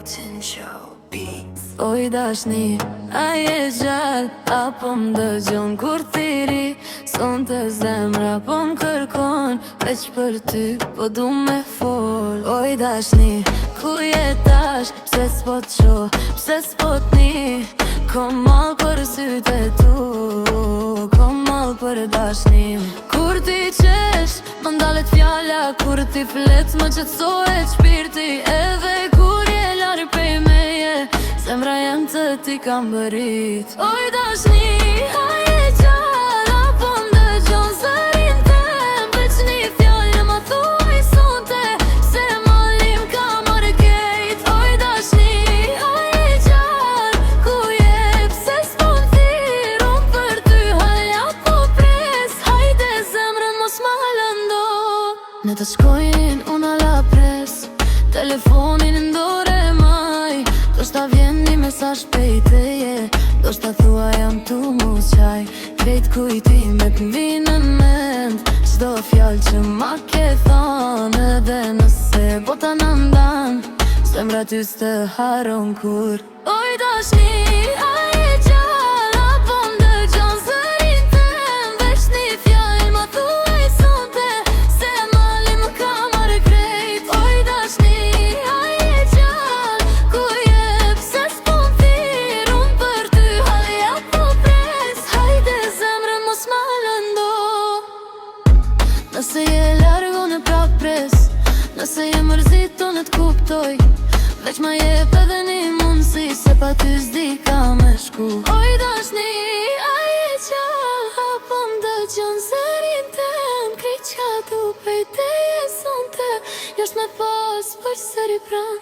Oj dashni, a je gjallë, apo m'dëgjon kur thiri? Sonte zemra po m'kërkon, veç për ty po du me fol. Oj dashni, ku je tash, pse s'po t'qo, pse s'po t'ni? Kom mal për syte tu, kom mal për dashnim. Kur ti qesh, më ndalet fjalla, kur ti flet më qetsohet shpirti. Edhe kur je larg prej meje, zemra jem të ti kam bërit. Oj dashni, a je gjallë, apo m'dëgjon zërin tem? Veç një fjallë ma thuaj sonte, se malim ka marrë kejt. Oj dashni, a je gjallë, ku je, pse s'po m'thirë? Unë për ty halja po pres, hajde zemrën mos ma lëndo. Ne të shkojnin unë ala pres, telefonin ndore maj. Do shta vjen një mesazh pejteje, do shta thua jam tu mu qaj. Krejt kujtimet m'vin në mend, qdo fjall që ma ke than. Edhe nëse bota në ndan, zemra ty s'të haron kur. Oj dashni, a je gjallë, apo m'dëgjon zërin tem? Veç një fjall ma thuaj sonte, se mali më ka marrë krejt. Oj dashni, a je gjallë, ku je, pse s'po m'thirë? Unë për ty halja po pres, hajde zemrën mos ma lëndo. Nëse je larg unë prap pres, nëse je mërzit unë t'kuptoj. Veç ma jep edhe një mundësi, se pa ty s'di ka me shku. Oj dashni, a je gjallë, apo m'dëgjon zërin tem? Krejt qka tu pejteje sonte, josh me pas për sëri pran.